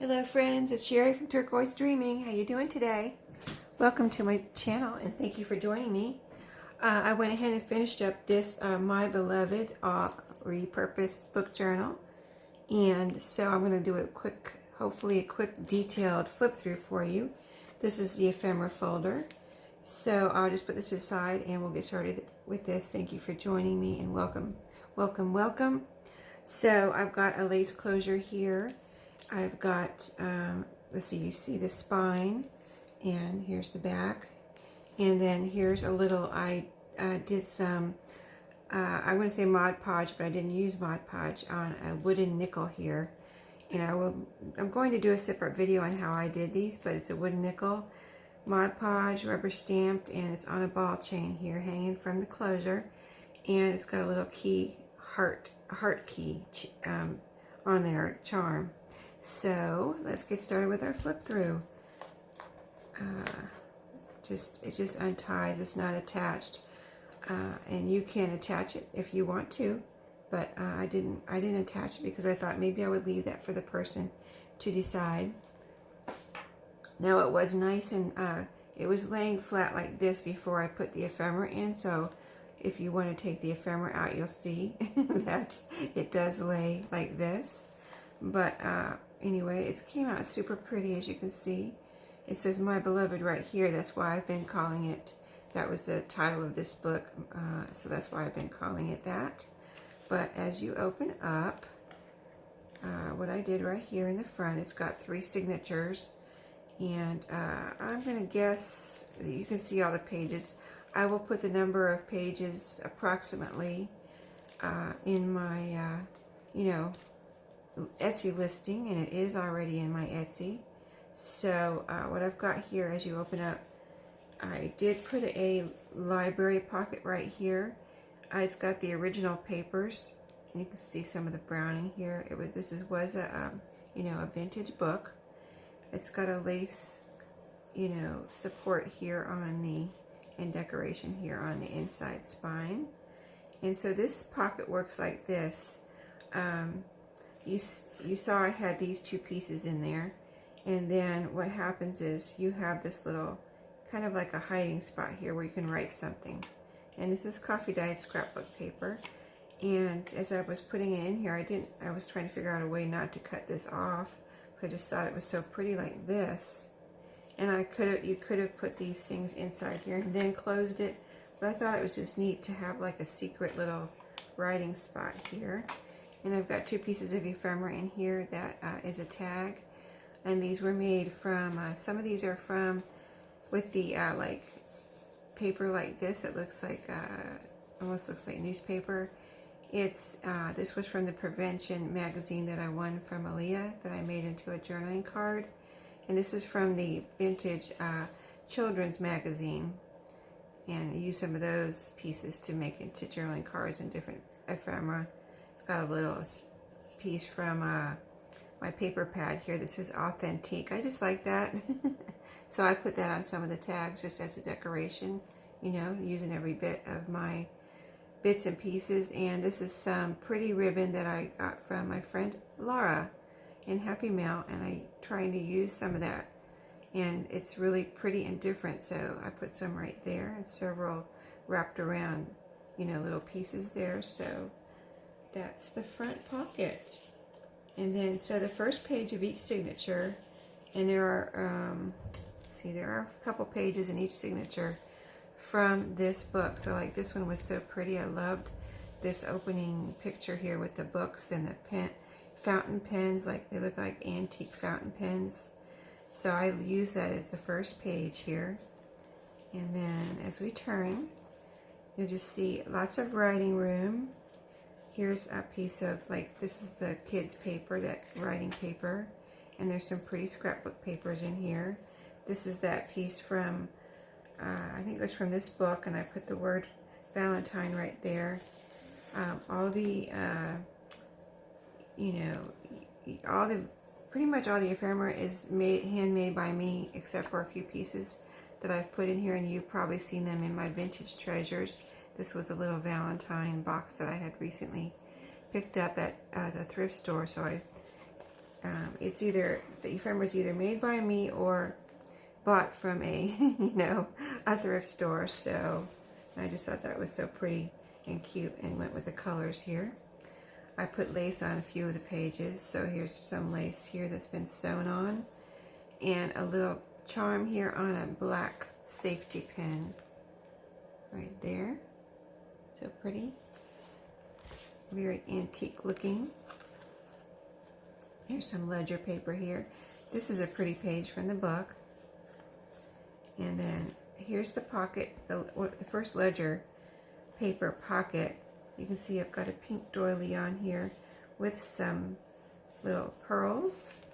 Hello friends, it's Sherry from Turquoise Dreaming. How you doing today? Welcome to my channel and thank you for joining me. I went ahead and finished up this My Beloved Repurposed book journal. And so I'm going to do a quick, hopefully a quick detailed flip through for you. This is the ephemera folder. So I'll just put this aside and we'll get started with this. Thank you for joining me and welcome, welcome, welcome. So I've got a lace closure here. I've got, let's see, you see the spine, and here's the back, and then here's a little, I did some, I'm going to say Mod Podge, but I didn't use Mod Podge on a wooden nickel here, and I'm going to do a separate video on how I did these, but it's a wooden nickel, Mod Podge, rubber stamped, and it's on a ball chain here, hanging from the closure, and it's got a little key, heart key on there, charm. So let's get started with our flip through. It just unties, it's not attached, and you can attach it if you want to, but I didn't attach it because I thought maybe I would leave that for the person to decide. Now it was nice and it was laying flat like this before I put the ephemera in, so if you want to take the ephemera out, you'll see that it does lay like this. But anyway, it came out super pretty, as you can see. It says My Beloved right here. That's why I've been calling it, that was the title of this book, so that's why I've been calling it that. But as you open up, what I did right here in the front, it's got 3 signatures, and I'm going to guess, you can see all the pages. I will put the number of pages approximately in my, Etsy listing, and it is already in my Etsy. So what I've got here, as you open up, I did put a library pocket right here. It's got the original papers, and you can see some of the browning here. This was a a vintage book. It's got a lace support here on the, and decoration here on the inside spine. And so this pocket works like this. You saw I had these 2 pieces in there, and then what happens is you have this little kind of like a hiding spot here where you can write something. And this is coffee dyed scrapbook paper, and as I was putting it in here, I was trying to figure out a way not to cut this off, because I just thought it was so pretty like this. And you could have put these things inside here and then closed it, but I thought it was just neat to have like a secret little writing spot here. And I've got 2 pieces of ephemera in here that is a tag, and these were made from, some of these are from, with the like paper like this. It looks like, almost looks like newspaper. This was from the Prevention magazine that I won from Aaliyah, that I made into a journaling card. And this is from the vintage children's magazine, and I used some of those pieces to make into journaling cards and different ephemera. It's got a little piece from my paper pad here. This is authentic. I just like that. So I put that on some of the tags just as a decoration, using every bit of my bits and pieces. And this is some pretty ribbon that I got from my friend Laura in Happy Mail, and I'm trying to use some of that. And it's really pretty and different, so I put some right there and several wrapped around, little pieces there. So that's the front pocket. And then, so the first page of each signature, and there are, there are a couple pages in each signature from this book. So like this one was so pretty. I loved this opening picture here with the books and the fountain pens, like they look like antique fountain pens. So I use that as the first page here. And then as we turn, you'll just see lots of writing room. Here's a piece of, like, this is the kids' paper, that writing paper, and there's some pretty scrapbook papers in here. This is that piece from, I think it was from this book, and I put the word Valentine right there. Pretty much all the ephemera is handmade by me, except for a few pieces that I've put in here, and you've probably seen them in my vintage treasures. This was a little Valentine box that I had recently picked up at the thrift store, so I It's either, the ephemera is either made by me or bought from a, a thrift store. So I just thought that was so pretty and cute and went with the colors here. I put lace on a few of the pages. So here's some lace here that's been sewn on, and a little charm here on a black safety pin right there. So pretty. Very antique looking. Here's some ledger paper here. This is a pretty page from the book. And then here's the pocket, the first ledger paper pocket. You can see I've got a pink doily on here with some little pearls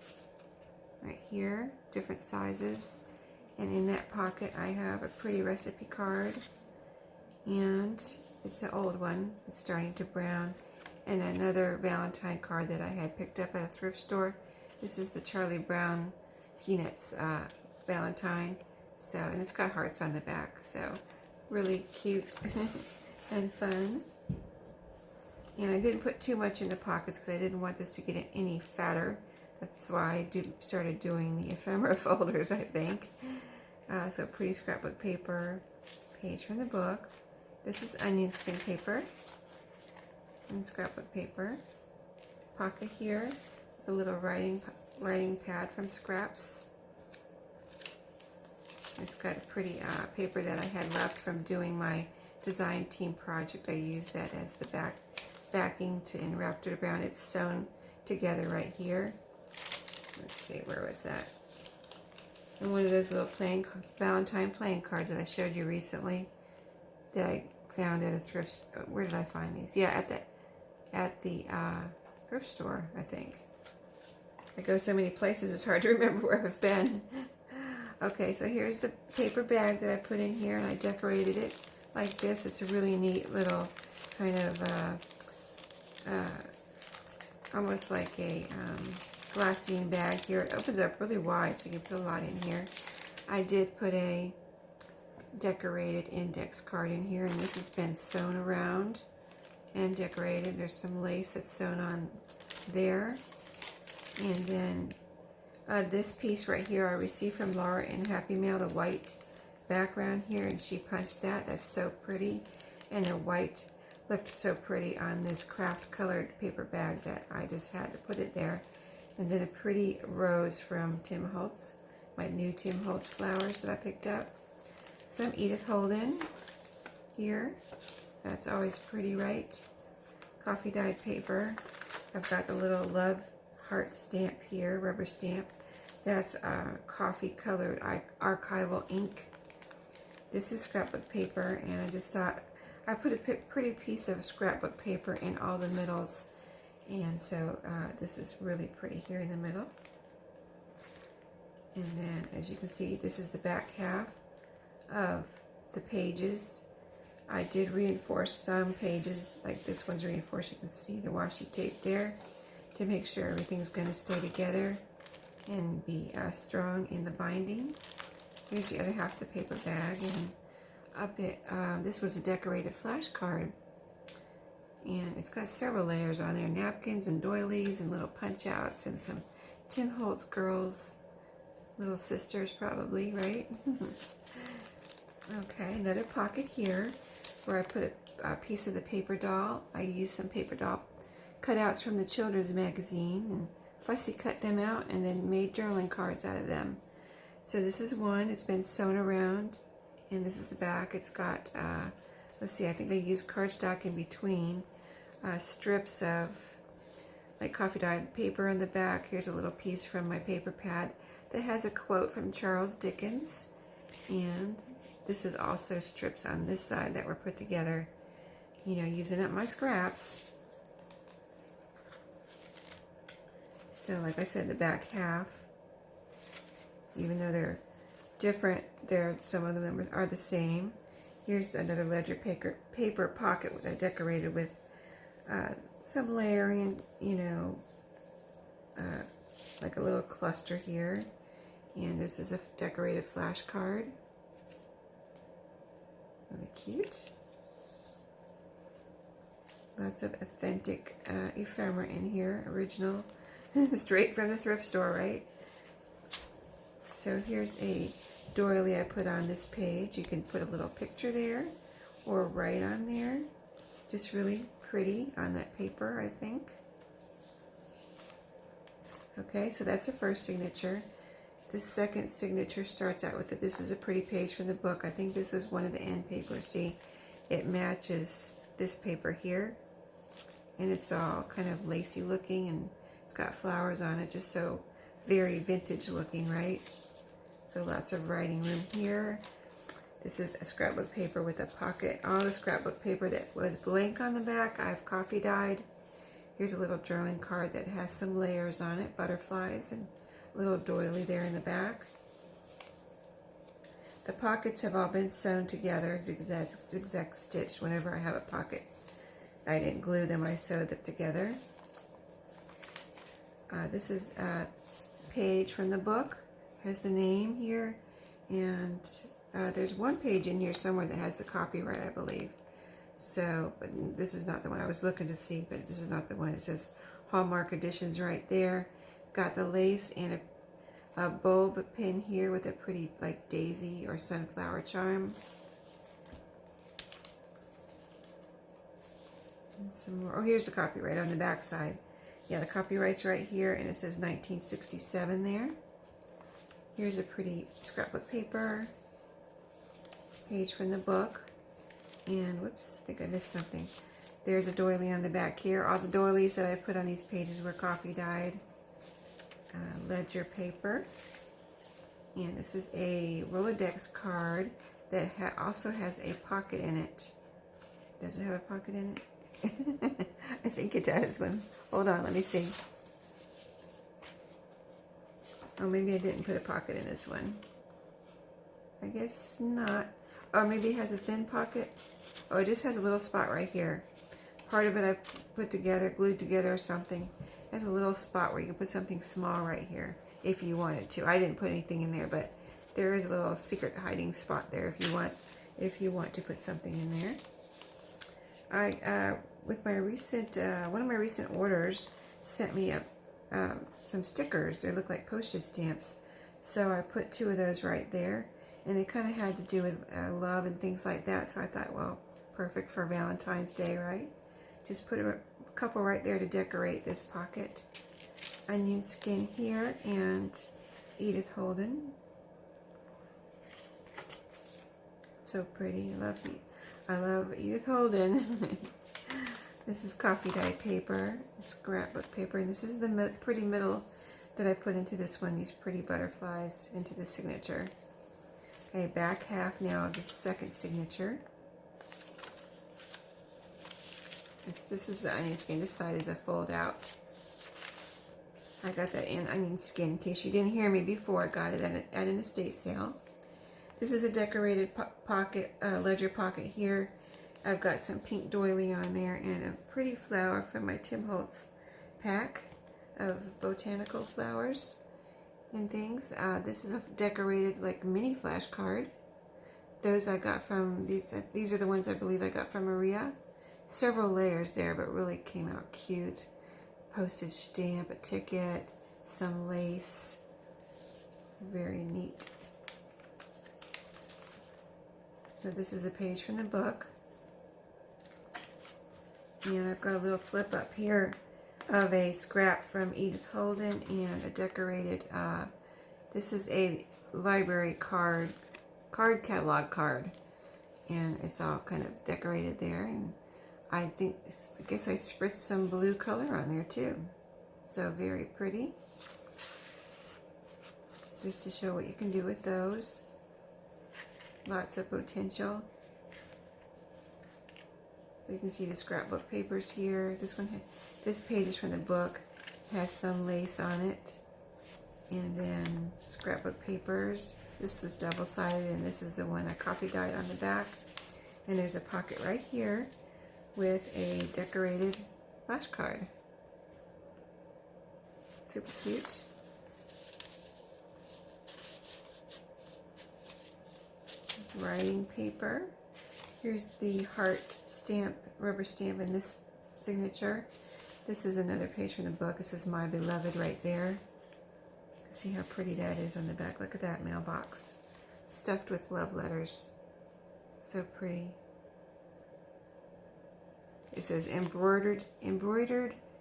right here, different sizes. And in that pocket I have a pretty recipe card, and it's an old one, it's starting to brown, and another Valentine card that I had picked up at a thrift store. This is the Charlie Brown Peanuts Valentine. So, and it's got hearts on the back, so really cute and fun. And I didn't put too much in the pockets because I didn't want this to get any fatter. That's why I started doing the ephemera folders, I think. So pretty scrapbook paper, page from the book. This is onion skin paper and scrapbook paper. Pocket here with a little writing pad from Scraps. It's got a pretty paper that I had left from doing my design team project. I used that as the backing and wrapped it around. It's sewn together right here. Let's see, where was that? And one of those little Valentine playing cards that I showed you recently that I found at a thrift. Where did I find these? Yeah, at the thrift store, I think. I go so many places, it's hard to remember where I've been. Okay, so here's the paper bag that I put in here, and I decorated it like this. It's a really neat little kind of almost like a glassine bag here. It opens up really wide, so you can put a lot in here. I did put a decorated index card in here, and this has been sewn around and decorated. There's some lace that's sewn on there. And then this piece right here I received from Laura in Happy Mail, the white background here, and she punched that. That's so pretty. And the white looked so pretty on this craft colored paper bag that I just had to put it there. And then a pretty rose from Tim Holtz, my new Tim Holtz flowers that I picked up. Some Edith Holden here. That's always pretty, right? Coffee dyed paper. I've got the little love heart stamp here, rubber stamp. That's coffee colored archival ink. This is scrapbook paper, and I just thought I put a pretty piece of scrapbook paper in all the middles, and so this is really pretty here in the middle. And then, as you can see, this is the back half of the pages. I did reinforce some pages, like this one's reinforced. You can see the washi tape there to make sure everything's going to stay together and be strong in the binding. Here's the other half of the paper bag, and up it. This was a decorated flashcard, and it's got several layers on there: napkins and doilies and little punch outs and some Tim Holtz girls, little sisters probably, right? Okay, another pocket here where I put a piece of the paper doll. I used some paper doll cutouts from the children's magazine and fussy cut them out and then made journaling cards out of them. So this is one. It's been sewn around, and this is the back. It's got, let's see, I think I used cardstock in between, strips of like coffee dyed paper on the back. Here's a little piece from my paper pad that has a quote from Charles Dickens, and this is also strips on this side that were put together, you know, using up my scraps. So like I said, the back half, even though they're different, some of them are the same. Here's another ledger paper pocket that I decorated with some layering, you know, like a little cluster here. And this is a decorated flash card. Really cute. Lots of authentic ephemera in here, original Straight from the thrift store, right? So here's a doily I put on this page. You can put a little picture there or write on there. Just really pretty on that paper, I think. Okay, so that's the first signature. The second signature starts out with it. This is a pretty page from the book. I think this is one of the end papers. See, it matches this paper here. And it's all kind of lacy looking, and it's got flowers on it, just so very vintage looking, right? So lots of writing room here. This is a scrapbook paper with a pocket. All the scrapbook paper that was blank on the back, I've coffee dyed. Here's a little journaling card that has some layers on it, butterflies, and a little doily there in the back. The pockets have all been sewn together, zigzag stitched whenever I have a pocket. I didn't glue them, I sewed them together. This is a page from the book, has the name here, and there's one page in here somewhere that has the copyright, I believe. So, but this is not the one I was looking to see, but this is not the one. It says Hallmark Editions right there. Got the lace and a bulb pin here with a pretty like daisy or sunflower charm. And some more. Oh, here's the copyright on the back side. Yeah, the copyright's right here, and it says 1967 there. Here's a pretty scrapbook paper page from the book. And whoops, I think I missed something. There's a doily on the back here. All the doilies that I put on these pages were coffee dyed. Ledger paper. And this is a Rolodex card that also has a pocket in it. Does it have a pocket in it? I think it does. Hold on, let me see. Oh, maybe I didn't put a pocket in this one. I guess not. Or maybe it has a thin pocket. Oh, it just has a little spot right here. Part of it I put together, glued together or something. It has a little spot where you can put something small right here if you wanted to. I didn't put anything in there, but there is a little secret hiding spot there if you want to put something in there. With my recent, one of my recent orders sent me some stickers. They look like postage stamps. So I put 2 of those right there. And they kind of had to do with love and things like that. So I thought, well, perfect for Valentine's Day, right? Just put a couple right there to decorate this pocket. Onion skin here and Edith Holden. So pretty. I love Edith Holden. This is coffee dye paper, scrapbook paper, and this is the pretty middle that I put into this one, these pretty butterflies into the signature. Okay, back half now of the second signature. This is the onion skin. This side is a fold out. I got that in onion skin in case you didn't hear me before. I got it at an estate sale. This is a decorated pocket, ledger pocket here. I've got some pink doily on there and a pretty flower from my Tim Holtz pack of botanical flowers and things. This is a decorated like mini flash card. Those I got from these are the ones I believe I got from Maria. Several layers there, but really came out cute. Postage stamp, a ticket, some lace. Very neat. So this is a page from the book. And I've got a little flip up here of a scrap from Edith Holden and a decorated, this is a library card catalog card. And it's all kind of decorated there. And I guess I spritzed some blue color on there too. So very pretty. Just to show what you can do with those. Lots of potential. So you can see the scrapbook papers here. This page is from the book. Has some lace on it. And then scrapbook papers. This is double-sided, and this is the one I coffee dyed on the back. And there's a pocket right here with a decorated flashcard. Super cute. Writing paper. Here's the heart stamp, rubber stamp in this signature. This is another page from the book. It says My Beloved right there. See how pretty that is on the back. Look at that mailbox. Stuffed with love letters. So pretty. It says embroidered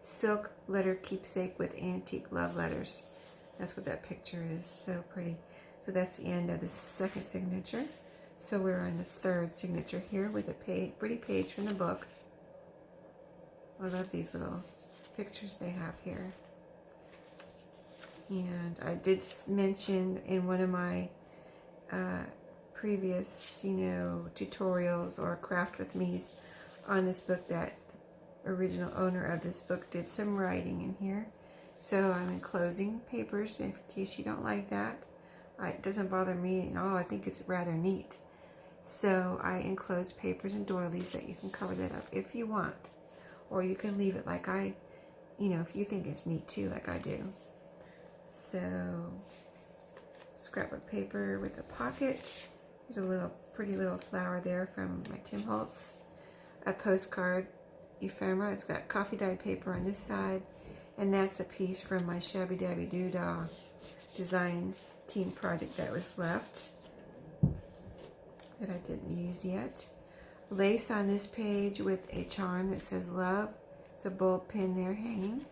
silk letter keepsake with antique love letters. That's what that picture is. So pretty. So that's the end of the second signature. So we're on the third signature here with a pretty page from the book. I love these little pictures they have here. And I did mention in one of my previous, tutorials or craft with me's on this book that the original owner of this book did some writing in here. So I'm enclosing papers in case you don't like that. It doesn't bother me at all. I think it's rather neat. So I enclosed papers and doilies that you can cover that up if you want. Or you can leave it like if you think it's neat too, like I do. So, scrapbook paper with a pocket. There's a pretty little flower there from my Tim Holtz. A postcard ephemera. It's got coffee dyed paper on this side. And that's a piece from my Shabby Dabby Doodah design team project that was left that I didn't use yet. Lace on this page with a charm that says love. It's a bulb pin there hanging.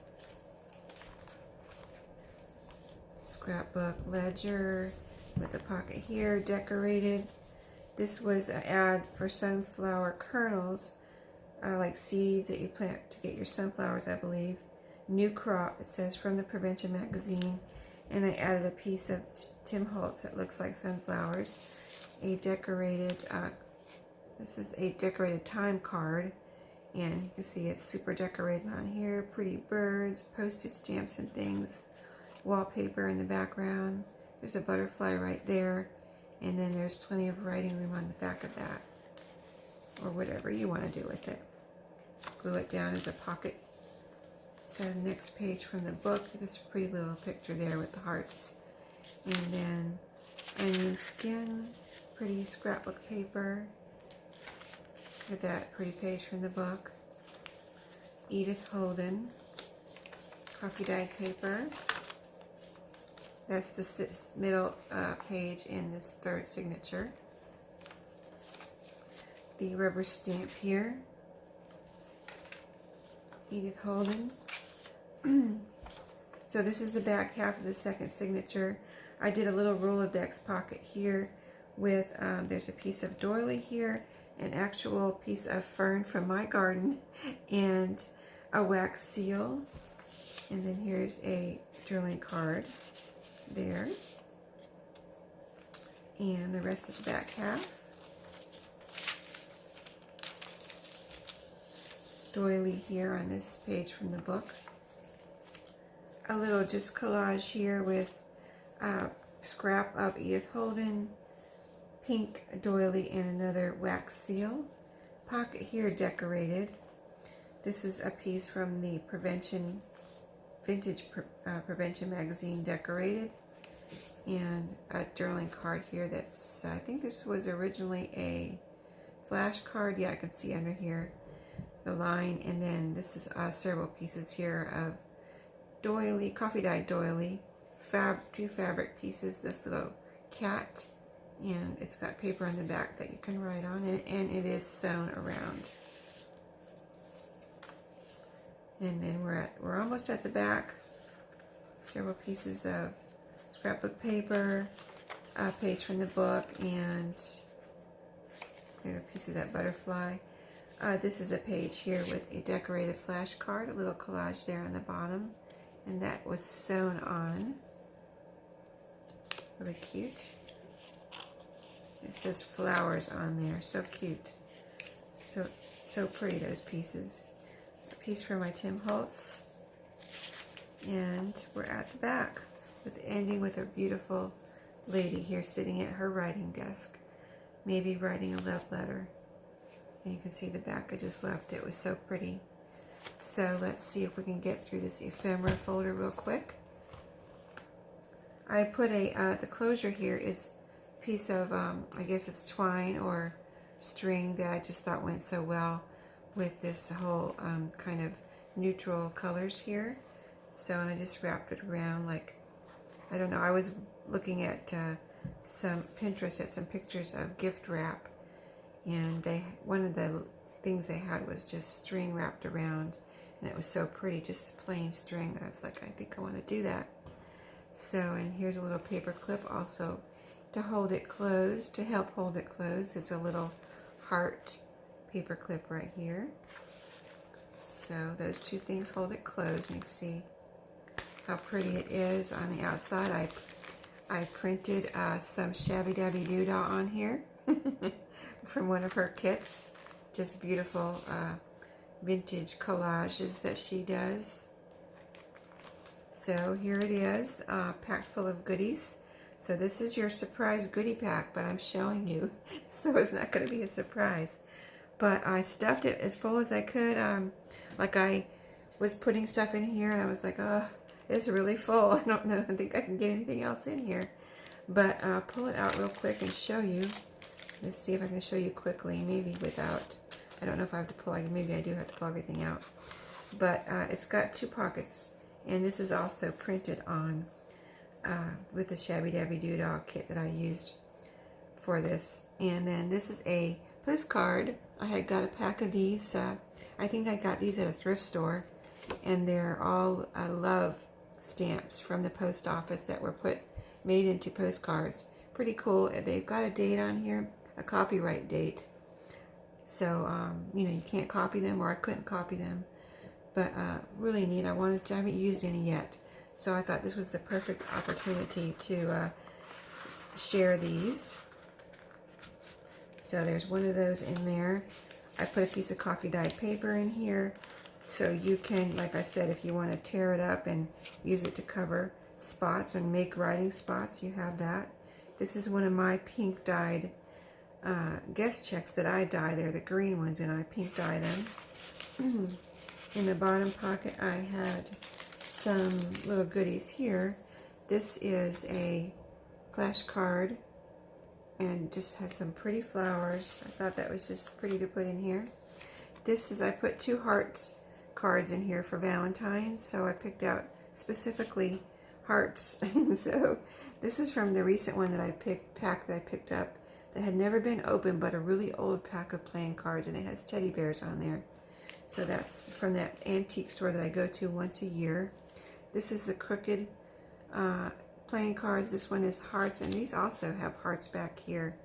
Scrapbook ledger with a pocket here, decorated. This was an ad for sunflower kernels, like seeds that you plant to get your sunflowers, I believe. New crop, it says, from the Prevention magazine. And I added a piece of Tim Holtz that looks like sunflowers. This is a decorated time card. And you can see it's super decorated on here. Pretty birds, postage stamps and things. Wallpaper in the background. There's a butterfly right there. And then there's plenty of writing room on the back of that. Or whatever you want to do with it. Glue it down as a pocket. So the next page from the book, this pretty little picture there with the hearts. And then onion skin, pretty scrapbook paper. Look at that pretty page from the book. Edith Holden, coffee dyed paper. That's the middle page in this third signature. The rubber stamp here. Edith Holden. So this is the back half of the second signature. I did a little Rolodex pocket here with, there's a piece of doily here, an actual piece of fern from my garden, and a wax seal. And then here's a journaling card there. And the rest of the back half. Doily here on this page from the book. A little just collage here with a scrap of Edith Holden, pink doily, and another wax seal. Pocket here decorated. This is a piece from the Vintage Prevention magazine, decorated. And a journaling card here that's, I think this was originally a flash card. Yeah, I can see under here the line. And then this is several pieces here of doily, coffee dyed doily, two fabric pieces, this little cat, and it's got paper on the back that you can write on, and it is sewn around. And then we're almost at the back. Several pieces of scrapbook paper, a page from the book, and a piece of that butterfly. This is a page here with a decorated flash card, a little collage there on the bottom. And that was sewn on. Really cute. It says flowers on there. So cute. So pretty, those pieces. A piece from my Tim Holtz. And we're at the back, ending with a beautiful lady here sitting at her writing desk. Maybe writing a love letter. And you can see the back I just left. It was so pretty. So let's see if we can get through this ephemera folder real quick. I put the closure here is a piece of, I guess it's twine or string that I just thought went so well with this whole kind of neutral colors here. So, and I just wrapped it around like, I don't know, I was looking at some Pinterest at some pictures of gift wrap, and one of the things they had was just string wrapped around, and it was so pretty, just plain string. I was like, I think I want to do that. So, and here's a little paper clip also to hold it closed, to help hold it closed. It's a little heart paper clip right here. So those two things hold it closed, and you can see how pretty it is on the outside. I printed some Shabby Dabby Doodah on here from one of her kits. Just beautiful vintage collages that she does. So here it is, packed full of goodies. So this is your surprise goodie pack, but I'm showing you, so it's not going to be a surprise. But I stuffed it as full as I could. Like I was putting stuff in here, and I was like, oh, it's really full. I don't know, I think I can get anything else in here. But pull it out real quick and show you. Let's see if I can show you quickly, maybe without, I don't know if I have to pull, maybe I do have to pull everything out. But it's got 2 pockets, and this is also printed on with the Shabby Dabby Doodah kit that I used for this. And then this is a postcard. I had got a pack of these. I think I got these at a thrift store, and they're all love stamps from the post office that were made into postcards. Pretty cool. They've got a date on here, a copyright date. So you know, you can't copy them, or I couldn't copy them. But really neat. I haven't used any yet, so I thought this was the perfect opportunity to share these. So there's one of those in there. I put a piece of coffee dyed paper in here, so you can, like I said, if you want to tear it up and use it to cover spots and make writing spots, you have that. This is one of my pink dyed guest checks that I dye. They're the green ones, and I pink dye them. In the bottom pocket, I had some little goodies here. This is a flash card, and it just has some pretty flowers. I thought that was just pretty to put in here. This is, I put 2 hearts cards in here for Valentine's, so I picked out specifically hearts. And so this is from the recent one that I picked up that had never been opened, but a really old pack of playing cards, and it has teddy bears on there. So that's from that antique store that I go to once a year. This is the crooked playing cards. This one is hearts, and these also have hearts back here,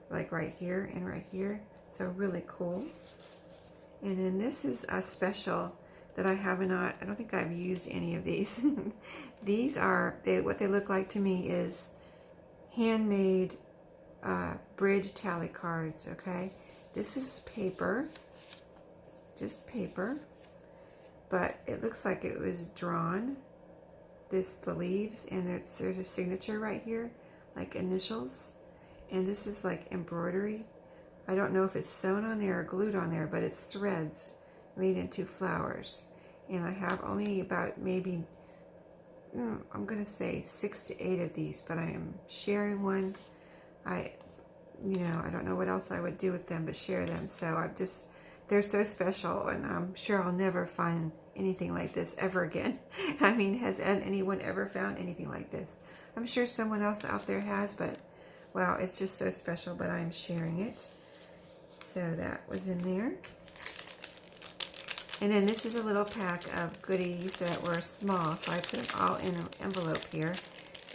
like right here and right here. So really cool. And then this is a special that I don't think I've used any of these. These are, what they look like to me is handmade bridge tally cards, okay? This is paper. Just paper, but it looks like it was drawn, the leaves, and there's a signature right here, like initials, and this is like embroidery. I don't know if it's sewn on there or glued on there, but it's threads made into flowers. And I have only about maybe, I'm gonna say 6 to 8 of these, but I am sharing one. I don't know what else I would do with them but share them. So they're so special, and I'm sure I'll never find anything like this ever again. I mean, has anyone ever found anything like this? I'm sure someone else out there has, but wow, it's just so special, but I'm sharing it. So that was in there. And then this is a little pack of goodies that were small, so I put them all in an envelope here.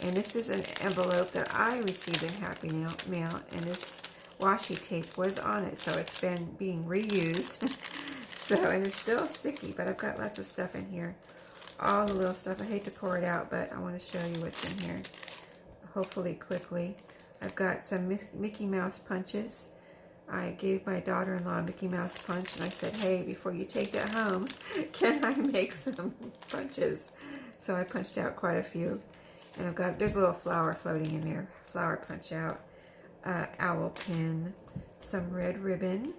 And this is an envelope that I received in Happy Mail, and this washi tape was on it, so it's been being reused. And it's still sticky, but I've got lots of stuff in here. All the little stuff. I hate to pour it out, but I want to show you what's in here, hopefully quickly. I've got some Mickey Mouse punches. I gave my daughter-in-law a Mickey Mouse punch, and I said, hey, before you take that home, can I make some punches? So I punched out quite a few. And there's a little flower floating in there. Flower punch out. Owl pin, some red ribbon.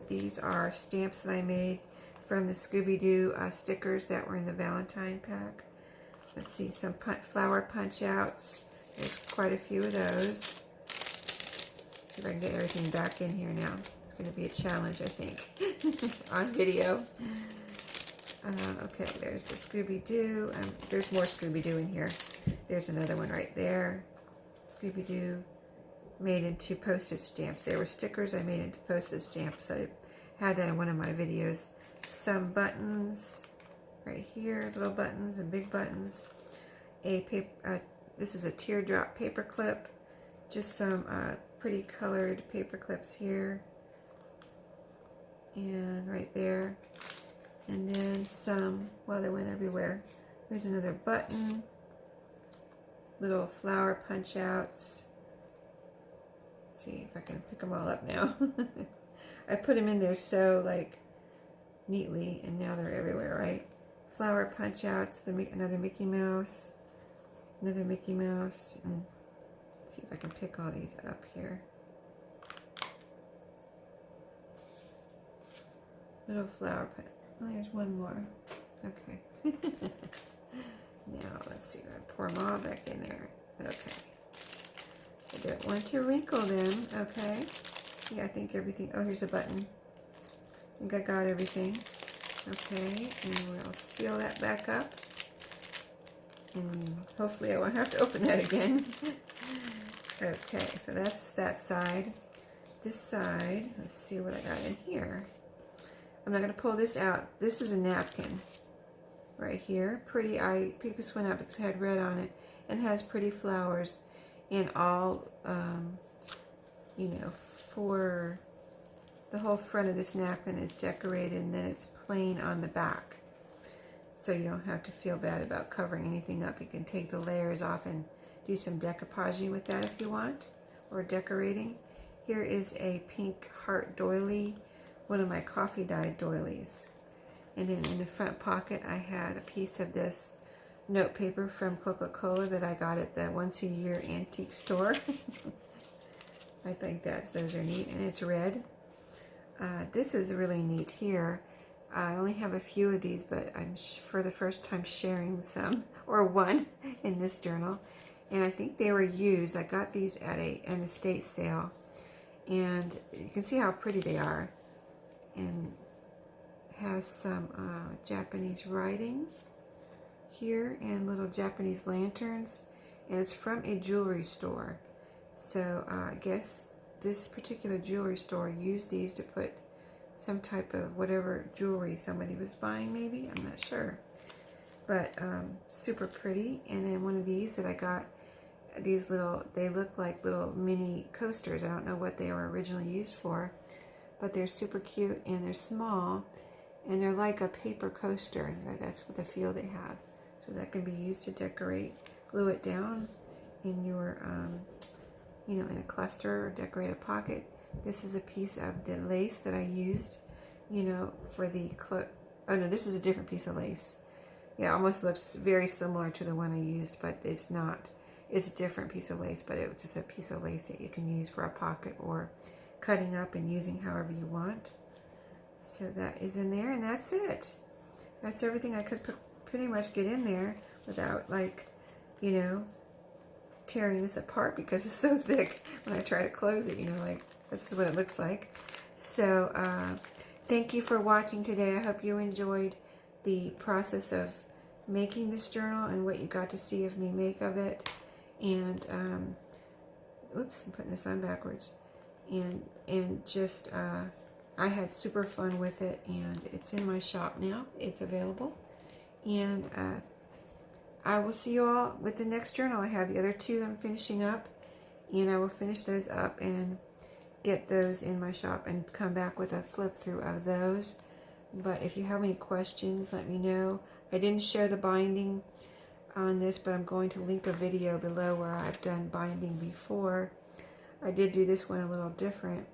These are stamps that I made from the Scooby-Doo stickers that were in the Valentine pack. Let's see, some flower punch outs. There's quite a few of those. See if I can get everything back in here now. It's going to be a challenge, I think, on video. Okay, there's the Scooby-Doo. There's more Scooby-Doo in here. There's another one right there. Scooby-Doo made into postage stamps. There were stickers I made into postage stamps. I had that in one of my videos. Some buttons right here, little buttons and big buttons. This is a teardrop paper clip. Just some pretty colored paper clips here and right there. And then some, well, they went everywhere. There's another button, little flower punch outs. Let's see if I can pick them all up now. I put them in there so like neatly, and now they're everywhere, right? Flower punch outs, another Mickey Mouse, and let's see if I can pick all these up here. Little flower punch. Oh, there's one more. Okay. Now, let's see. I'm going to pour them all back in there. Okay. I don't want to wrinkle them. Okay. Yeah, I think everything. Oh, here's a button. I think I got everything. Okay. And we'll seal that back up. And hopefully I won't have to open that again. Okay. So that's that side. This side. Let's see what I got in here. I'm not going to pull this out. This is a napkin right here. Pretty. I picked this one up because it had red on it and has pretty flowers. And all, you know, for the whole front of this napkin is decorated, and then it's plain on the back. So you don't have to feel bad about covering anything up. You can take the layers off and do some decoupaging with that if you want, or decorating. Here is a pink heart doily, one of my coffee dyed doilies. And then in the front pocket I had a piece of this note paper from Coca-Cola that I got at the once a year antique store. I think those are neat, and it's red. This is really neat here. I only have a few of these, but I'm for the first time sharing some, or one, in this journal. And I think they were used. I got these at an estate sale. And you can see how pretty they are. And has some Japanese writing here and little Japanese lanterns. And it's from a jewelry store. So I guess this particular jewelry store used these to put some type of whatever jewelry somebody was buying, maybe. I'm not sure. But super pretty. And then one of these that I got, these little, they look like little mini coasters. I don't know what they were originally used for, but they're super cute, and they're small, and they're like a paper coaster. That's what the feel they have. So that can be used to decorate, glue it down in your, you know, in a cluster, or decorate a pocket. This is a piece of the lace that I used, you know, for the oh no, this is a different piece of lace. Yeah, it almost looks very similar to the one I used, but it's not. It's a different piece of lace, but it's just a piece of lace that you can use for a pocket or cutting up and using however you want. So that is in there, and that's it. That's everything I could pretty much get in there without, like, you know, tearing this apart because it's so thick when I try to close it, you know, like, this is what it looks like. So thank you for watching today. I hope you enjoyed the process of making this journal and what you got to see of me make of it. And oops, I'm putting this on backwards. And just I had super fun with it, and it's in my shop now. It's available. And I will see you all with the next journal. I have the other two I'm finishing up, and I will finish those up and get those in my shop and come back with a flip through of those. But if you have any questions, let me know. I didn't show the binding on this, but I'm going to link a video below where I've done binding before. I did do this one a little different,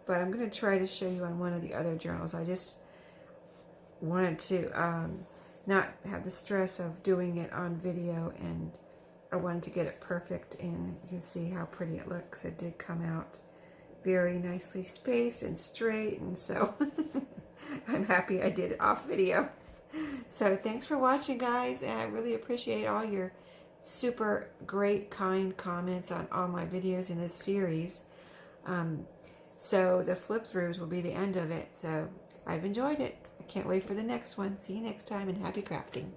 but I'm going to try to show you on one of the other journals. I just wanted to not have the stress of doing it on video, and I wanted to get it perfect, and you can see how pretty it looks. It did come out very nicely spaced and straight, and so I'm happy I did it off video. So thanks for watching, guys, and I really appreciate all your super great, kind comments on all my videos in this series. So the flip throughs will be the end of it. So I've enjoyed it. I can't wait for the next one. See you next time and happy crafting.